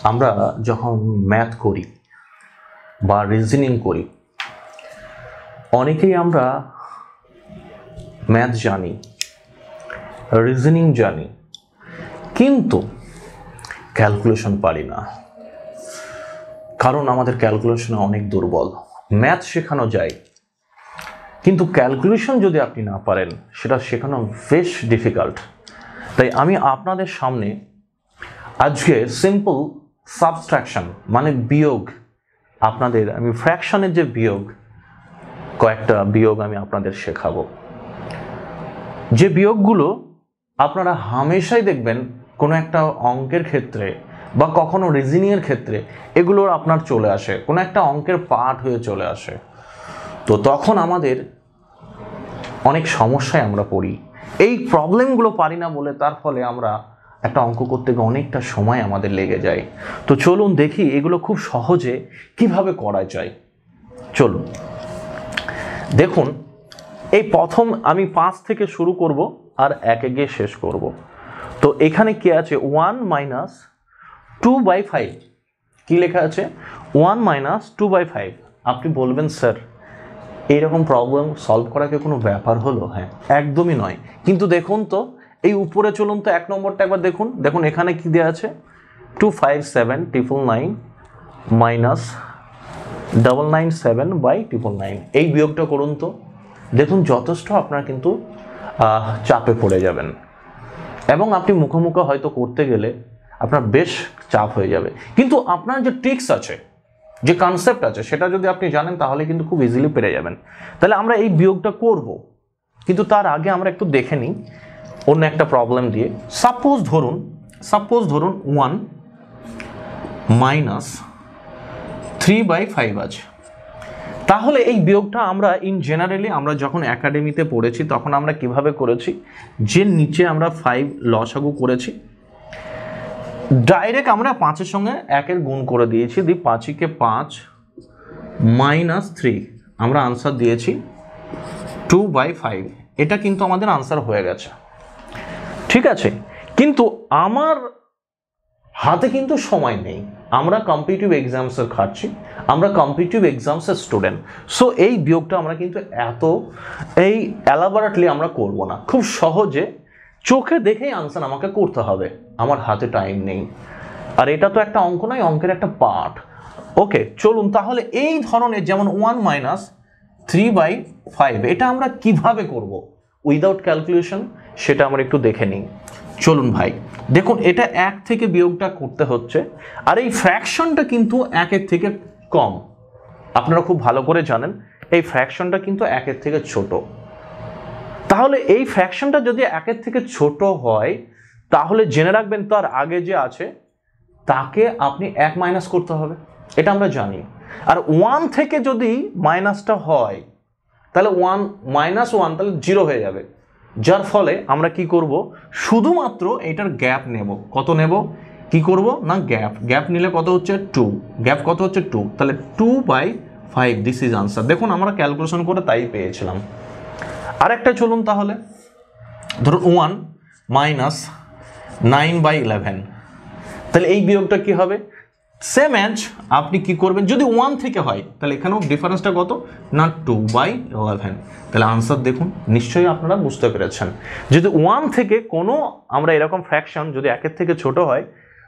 আমরা যখন ম্যাথ করি বা রিজনিং করি, অনেকেই আমরা ম্যাথ জানি, রিজনিং জানি, কিন্তু ক্যালকুলেশন পারি না। কারণ আমাদের ক্যালকুলেশন অনেক দুর্বল। ম্যাথ শেখানো যায়, কিন্তু ক্যালকুলেশন যদি আপনি না পারেন সেটা শেখানো বেশ ডিফিকাল্ট। তাই আমি আপনাদের সামনে আজকে সিম্পল সাবট্রাকশন মানে বিয়োগ, আপনাদের আমি ফ্র্যাকশনের যে বিয়োগ, কয়েকটা বিয়োগ আমি আপনাদের শেখাবো। যে বিয়োগগুলো আপনারা হামেশাই দেখবেন কোনো একটা অঙ্কের ক্ষেত্রে বা কখনো রিজনিংয়ের ক্ষেত্রে এগুলোর আপনার চলে আসে, কোনো একটা অঙ্কের পার্ট হয়ে চলে আসে। তো তখন আমাদের অনেক সমস্যায় আমরা পড়ি, এই প্রবলেমগুলো পারি না বলে। তার ফলে আমরা একটা অঙ্ক করতে গিয়ে অনেকটা সময় আমাদের লেগে যায়। তো চলুন দেখি এগুলো খুব সহজে কিভাবে করা যায়। চলুন দেখুন, এই প্রথম আমি 5 থেকে শুরু করব আর 1 গিয়ে শেষ করব। তো এখানে কি আছে? 1 মাইনাস 2/5। কি লেখা আছে? 1 মাইনাস 2/5। আপনি বলবেন স্যার এইরকম প্রবলেম সলভ করা কি কোনো ব্যাপার হলো? হ্যাঁ, একদমই নয়। কিন্তু দেখুন তো, এই উপরে চলুন তো 1 নম্বরটা একবার দেখুন। দেখুন এখানে কি দেওয়া আছে? 257,999 মাইনাস 997/999। এই বিয়োগটা করুন তো। দেখুন যথেষ্ট আপনার কিন্তু চাপে পড়ে যাবেন, এবং আপনি মুখোমুখি হয়তো করতে গেলে আপনার বেশ চাপ হয়ে যাবে। কিন্তু আপনার যে ট্রিক্স আছে, যে কনসেপ্ট আছে, সেটা যদি আপনি জানেন তাহলে কিন্তু খুব ইজিলি পেরে যাবেন। তাহলে আমরা এই বিয়োগটা করব, কিন্তু তার আগে আমরা একটু দেখে নিই অন্য একটা প্রবলেম দিয়ে। সাপোজ ধরুন 1 মাইনাস 3/5 আছে। তাহলে এই বিয়োগটা আমরা জেনারেলি আমরা যখন একাডেমিতে পড়েছি তখন আমরা কিভাবে করেছি, যে নিচে আমরা 5 লসাগু করেছি, ডাইরেক্ট আমরা 5-এর সঙ্গে 1-এর গুণ করে দিয়েছি। 5-কে 5 মাইনাস 3, আমরা আনসার দিয়েছি 2/5। এটা কিন্তু আমাদের আনসার হয়ে গেছে, ঠিক আছে। কিন্তু আমার হাতে কিন্তু সময় নেই, আমরা কম্পিটিটিভ এক্সামসের খাচ্ছি, আমরা কম্পিটিটিভ এক্সামসের স্টুডেন্ট। সো এই বিয়োগটা আমরা কিন্তু এই এলাবোরেটলি আমরা করব না, খুব সহজে চোখে দেখেই আনসার আমাকে করতে হবে, আমার হাতে টাইম নেই। আর এটা তো একটা অঙ্ক নয়, অঙ্কের একটা পার্ট। ওকে, চলুন তাহলে এই ধরনের, যেমন 1 মাইনাস 3/5, এটা আমরা কিভাবে করব উইদাউট ক্যালকুলেশন, সেটা আমরা একটু দেখে নিই। চলুন ভাই, দেখুন এটা 1 থেকে বিয়োগটা করতে হচ্ছে, আর এই ফ্র্যাকশনটা কিন্তু 1-এর থেকে কম। আপনারা খুব ভালো করে জানেন এই ফ্র্যাকশনটা কিন্তু 1-এর থেকে ছোট। তাহলে এই ফ্র্যাকশনটা যদি 1-এর থেকে ছোট হয়, তাহলে জেনে রাখবেন তার আগে যে আছে তাকে আপনি 1 মাইনাস করতে হবে, এটা আমরা জানি। আর 1 থেকে যদি মাইনাসটা হয় তাহলে 1 মাইনাস 1 তাহলে 0 হয়ে যাবে। যার ফলে আমরা কি করব, শুধুমাত্র এটার গ্যাপ নেব। কত নেব? কি করব না, গ্যাপ নিলে কত হচ্ছে? 2। গ্যাপ কত হচ্ছে? 2। তাহলে 2/5, দিস ইজ আনসার। দেখুন আমরা ক্যালকুলেশন করে তাই পেয়েছিলাম। আরেকটা চলুন তাহলে, ধরুন 1 মাইনাস 9/11। তাহলে এই বিয়োগটা কি হবে? সেম অ্যাজ আপনি কি করবেন, যদি 1 থেকে হয় তাহলে এখানেও ডিফারেন্সটা কত না 2/11। তাহলে আনসার দেখুন, নিশ্চয়ই আপনারা বুঝতে পেরেছেন। যদি 1 থেকে কোনো আমরা এরকম ফ্র্যাকশন যদি 1-এর থেকে ছোট হয়,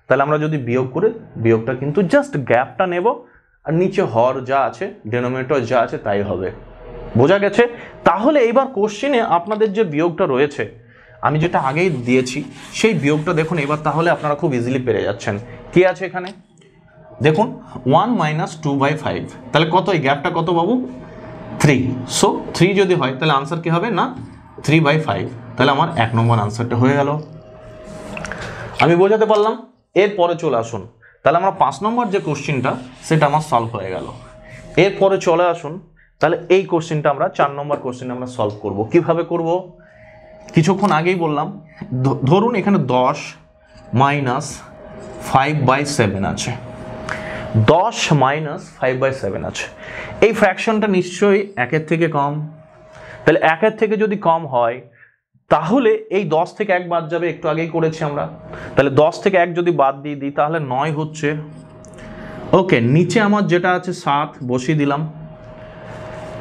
তাহলে আমরা যদি বিয়োগ করে, বিয়োগটা কিন্তু জাস্ট গ্যাপটা নেব, আর নিচে হর যা আছে, ডেনোমিনেটর যা আছে তাই হবে। বোঝা গেছে? তাহলে এইবার কোশ্চেনে আপনাদের যে বিয়োগটা রয়েছে, আমি যেটা আগেই দিয়েছি সেই বিয়োগটা দেখুন এবার, তাহলে আপনারা খুব ইজিলি পেরে যাচ্ছেন। কি আছে এখানে দেখুন, 1 মাইনাস 2/5, তাহলে কত? এই গ্যাপটা কত বাবু? 3। সো 3 যদি হয় তাহলে আনসার কি হবে না 3/5। তাহলে আমার 1 নম্বর আনসারটা হয়ে গেল। আমি বোঝাতে পারলাম? এরপরে চলে আসুন, তাহলে আমরা 5 নম্বর যে কোশ্চেনটা সেটা আমার সলভ হয়ে গেল। এরপরে চলে আসুন, তাহলে এই কোশ্চেনটা আমরা 4 নম্বর কোশ্চেন আমরা সলভ করব। কিভাবে করব? কিছুক্ষণ আগেই বললাম, ধরুন এখানে 10 মাইনাস 5/7 আছে। 10 মাইনাস 5/7 আছে। এই ফ্র্যাকশনটা নিশ্চয়ই 1-এর থেকে কম। তাহলে 1-এর থেকে যদি কম হয় তাহলে এই 10 থেকে 1 বাদ যাবে, একটু আগেই করেছি আমরা। তাহলে 10 থেকে 1 যদি বাদ দিয়ে দিই তাহলে 9 হচ্ছে। ওকে, নিচে আমার যেটা আছে 7 বসিয়ে দিলাম।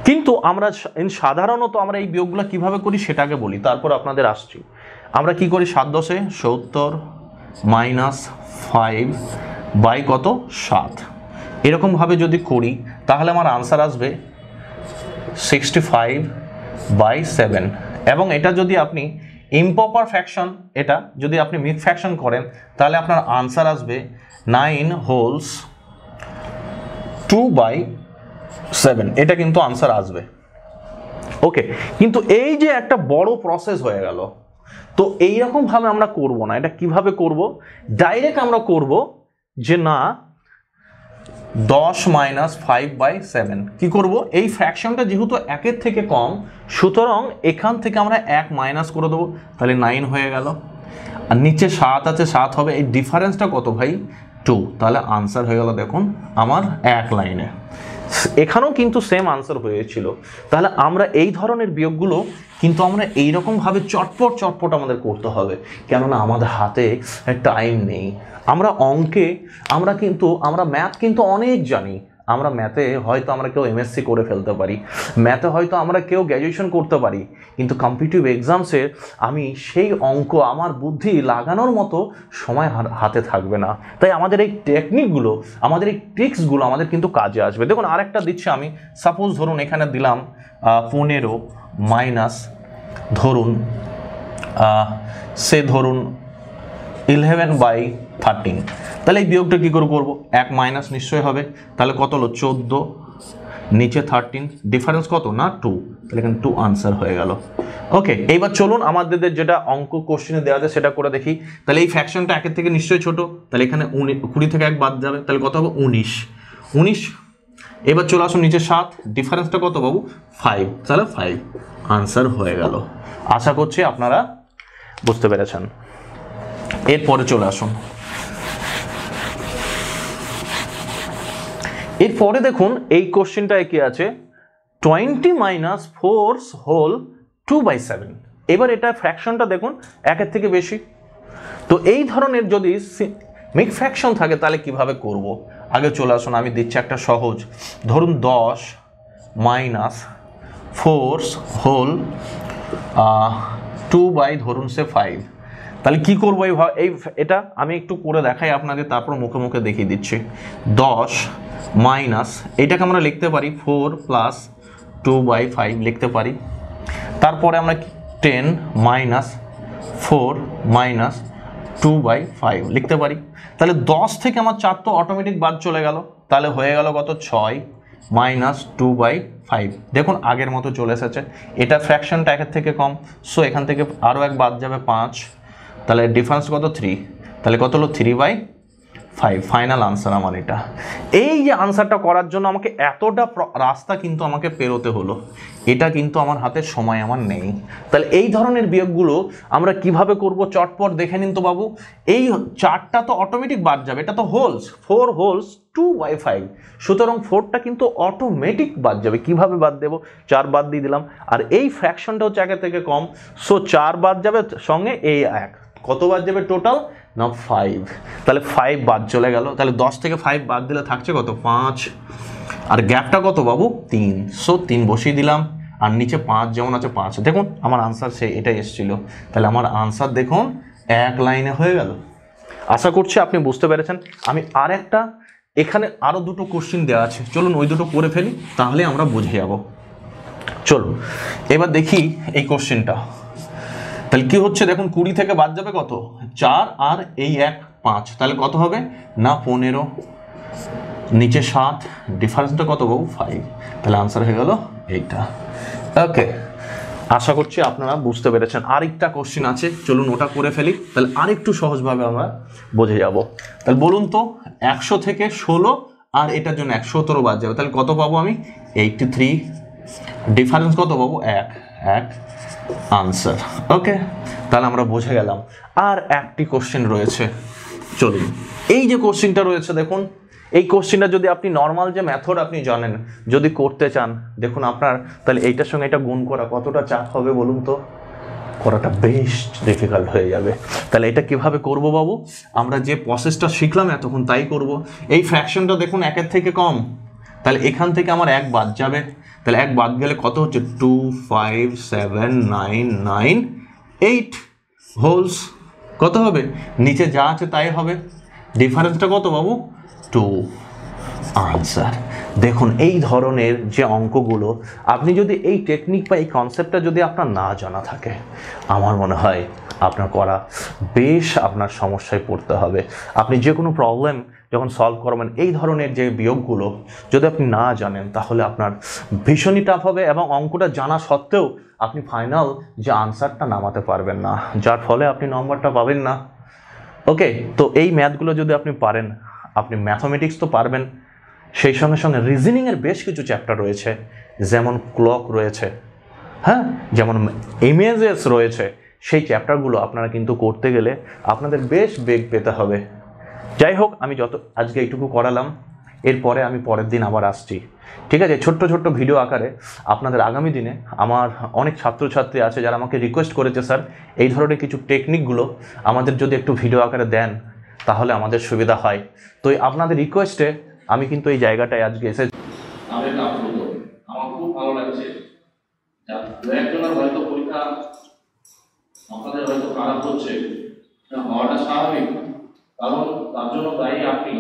কিন্তু আমরা সাধারণত আমরা এই বিয়োগগুলো কিভাবে করি সেটাকে বলি, তারপর আপনাদের আসছি। আমরা কি করি, 7 10 70 মাইনাস 5 বাই কত 7, এরকমভাবে যদি করি তাহলে আমার আনসার আসবে 65/7। এবং এটা যদি আপনি ইমপ্রপার ফ্র্যাকশন, এটা যদি আপনি মিড ফ্র্যাকশন করেন তাহলে আপনার আনসার আসবে 9 হোলস 2/7। এটা কিন্তু আনসার আসবে। ওকে, কিন্তু এই যে একটা বড় প্রসেস হয়ে গেল, তো এইরকম ভাবে আমরা করব না। এটা কিভাবে করব, ডাইরেক্ট আমরা করব যে না 10 মাইনাস 5/7 কি করব, এই ফ্র্যাকশনটা যেহেতু 1-এর থেকে কম, সুতরাং এখান থেকে আমরা 1 মাইনাস করে দেবো, তাহলে 9 হয়ে গেল। আর নিচে 7 আছে, 7 হবে, এই ডিফারেন্সটা কত ভাই 2, তাহলে আনসার হয়ে গেল দেখুন আমার 1 লাইনে। এখানেও কিন্তু সেম আনসার হয়েছিল। তাহলে আমরা এই ধরনের বিয়োগগুলো কিন্তু আমরা এইরকমভাবে চটপট আমাদের করতে হবে, কেননা আমাদের হাতে টাইম নেই। আমরা অঙ্কে আমরা ম্যাথ কিন্তু অনেক জানি। আমরা ম্যাথে হয়তো আমরা কেউ এমএসসি করে ফেলতে পারি, ম্যাথে হয়তো আমরা কেউ গ্র্যাজুয়েশন করতে পারি, কিন্তু কম্পিটিটিভ এক্সামসে আমি সেই অঙ্ক আমার বুদ্ধি লাগানোর মতো সময় হাতে থাকবে না। তাই আমাদের এই টেকনিকগুলো, আমাদের এই ট্রিক্সগুলো আমাদের কিন্তু কাজে আসবে। দেখুন আরেকটা দিচ্ছি আমি, সাপোজ ধরুন এখানে দিলাম 15 মাইনাস ধরুন 11/13। তাহলে এই বিয়োগটা কী করে করবো, 1 মাইনাস নিশ্চয়ই হবে, তাহলে কত হলো 14, নিচে 13, ডিফারেন্স কত না 2, তাহলে এখানে 2 আনসার হয়ে গেল। ওকে, এইবার চলুন আমাদের যেটা অঙ্ক কোশ্চেনে দেওয়া যায় সেটা করে দেখি। তাহলে এই ফ্র্যাকশনটা 1-এর থেকে নিশ্চয়ই ছোট, তাহলে এখানে 20 থেকে 1 বাদ যাবে, তাহলে কত হবে 19। এবার চলে আসুন নিচে 7, ডিফারেন্সটা কত বাবু 5, তাহলে 5 আনসার হয়ে গেল। আশা করছি আপনারা বুঝতে পেরেছেন। এরপরে চলে আসুন, এরপরে দেখুন এই কোশ্চেনটায় কি আছে, 20 মাইনাস 4 হোল 2/7। এবার এটা ফ্র্যাকশনটা দেখুন 1-এর থেকে বেশি। তো এই ধরনের যদি মিড ফ্র্যাকশন থাকে তাহলে কিভাবে করব, আগে চলে আসুন। আমি দিচ্ছি একটা সহজ, ধরুন 10 মাইনাস 4 হোল 2/5। তাহলে কি করবো, এটা আমি একটু করে দেখাই আপনাদের, তারপর মুখে মুখে দেখিয়ে দিচ্ছি। 10 মাইনাস, এটাকে আমরা লিখতে পারি 4 প্লাস 2/5 লিখতে পারি। তারপরে আমরা 10 মাইনাস 4 মাইনাস 2/5 লিখতে পারি। তাহলে 10 থেকে আমার 4 তো অটোমেটিক বাদ চলে গেল, তাহলে হয়ে গেল কত 6 মাইনাস 2/5। দেখুন আগের মতো চলে এসেছে, এটা ফ্র্যাকশনটা 1-এর থেকে কম, সো এখান থেকে আরও 1 বাদ যাবে 5, তাহলে ডিফারেন্স কত 3, তাহলে কত হলো 3/5। ফাইনাল আনসার আমার এটা। এই যে আনসারটা করার জন্য আমাকে এতটা রাস্তা কিন্তু আমাকে পেরোতে হলো, এটা কিন্তু আমার হাতে সময় আমার নেই। তাহলে এই ধরনের বিয়োগগুলো আমরা কিভাবে করব চটপট দেখে নিন তো বাবু। এই 4টা তো অটোমেটিক বাদ যাবে, এটা তো হোলস, 4 হোলস 2/5, সুতরাং 4টা কিন্তু অটোমেটিক বাদ যাবে। কিভাবে বাদ দেবো, 4 বাদ দিয়ে দিলাম, আর এই ফ্র্যাকশনটা হচ্ছে 1-এর থেকে কম, সো 4 বাদ যাবে, সঙ্গে এই 1, কত বাদ যাবে টোটাল না 5, তাহলে 5 বাদ চলে গেল। তাহলে 10 থেকে 5 বাদ দিলে থাকছে কত 5, আর গ্যাপটা কত বাবু 3, সো 3 বসিয়ে দিলাম, আর নিচে 5 যেমন আছে 5। দেখুন আমার আনসার এটাই এসেছিল। তাহলে আমার আনসার দেখুন 1 লাইনে হয়ে গেল। আশা করছি আপনি বুঝতে পেরেছেন। আমি আরেকটা, এখানে আরও 2টো কোশ্চেন দেওয়া আছে, চলুন ওই 2টো করে ফেলি, তাহলে আমরা বুঝে যাব। চলুন এবার দেখি এই কোশ্চেনটা। তাহলে কি হচ্ছে দেখুন, 20 থেকে বাদ যাবে কত 4, আর এই 1 5, তাহলে কত হবে না 15, নিচে 7, ডিফারেন্সটা কত বাবু 5, তাহলে আনসার হয়ে গেল এইটা। ওকে, আশা করছি আপনারা বুঝতে পেরেছেন। আরেকটা কোশ্চেন আছে, চলুন ওটা করে ফেলি, তাহলে আরেকটু সহজভাবে আমরা বুঝে যাব। তাহলে বলুন তো 100 থেকে 16, আর এটার জন্য 117 বাদ যাবে, তাহলে কত পাবো আমি 83, ডিফারেন্স কত পাবো 1 আনসার। ওকে, তাহলে আমরা বুঝে গেলাম। আর একটি কোশ্চেন রয়েছে, চলুন এই যে কোশ্চেনটা রয়েছে দেখুন, এই কোশ্চেনটা যদি আপনি নর্মাল যে মেথড আপনি জানেন যদি করতে চান, দেখুন আপনার তাহলে এইটার সঙ্গে এটা গুণ করা কতটা চাপ হবে বলুন তো। করাটা বেশ ডিফিকাল্ট হয়ে যাবে। তাহলে এটা কিভাবে করব বাবু? আমরা যে প্রসেসটা শিখলাম এতক্ষণ তাই করব। এই ফ্র্যাকশনটা দেখুন একের থেকে কম, তাহলে এখান থেকে আমার এক বাদ যাবে, তাহলে এক বাদ গেলে কত হচ্ছে 2 5 7 9 9 8 হোলস কত হবে? নিচে যা আছে তাই হবে, ডিফারেন্সটা কত বাবু? 2। আনসার। দেখুন এই ধরনের যে অঙ্কগুলো আপনি যদি এই টেকনিক বা এই কনসেপ্টটা যদি আপনার না জানা থাকে, আমার মনে হয় আপনার করা বেশ আপনার সমস্যায় পড়তে হবে। আপনি যে কোনো প্রবলেম যখন সলভ করবেন এই ধরনের যে বিয়োগগুলো যদি আপনি না জানেন তাহলে আপনার ভীষণই টাফ হবে, এবং অঙ্কটা জানা সত্ত্বেও আপনি ফাইনাল যে আনসারটা নামাতে পারবেন না, যার ফলে আপনি নম্বরটা পাবেন না। ওকে, তো এই ম্যাথগুলো যদি আপনি পারেন, আপনি ম্যাথমেটিক্স তো পারবেন, সেই সঙ্গে সঙ্গে রিজনিংয়ের বেশ কিছু চ্যাপ্টার রয়েছে, যেমন ক্লক রয়েছে, হ্যাঁ, যেমন ইমেজেস রয়েছে, সেই চ্যাপ্টারগুলো আপনারা কিন্তু করতে গেলে আপনাদের বেশ বেগ পেতে হবে। যাই হোক, আমি আজকে এইটুকু করালাম, এরপরে আমি পরের দিন আবার আসছি, ঠিক আছে? ছোট্ট ছোট্ট ভিডিও আকারে আপনাদের আগামী দিনে। আমার অনেক ছাত্রছাত্রী আছে যারা আমাকে রিকোয়েস্ট করেছে, স্যার এই ধরনের কিছু টেকনিকগুলো আমাদের যদি একটু ভিডিও আকারে দেন তাহলে আমাদের সুবিধা হয়। তো আপনাদের রিকোয়েস্টে আমি কিন্তু এই জায়গাটায় আজকে এসেছি। আমার খুব ভালো লাগছে। একজনের হয়তো পরীক্ষা আপনাদের হয়তো খারাপ হচ্ছে, হওয়াটা স্বাভাবিক, কারণ তার জন্য দায়ী আপনি।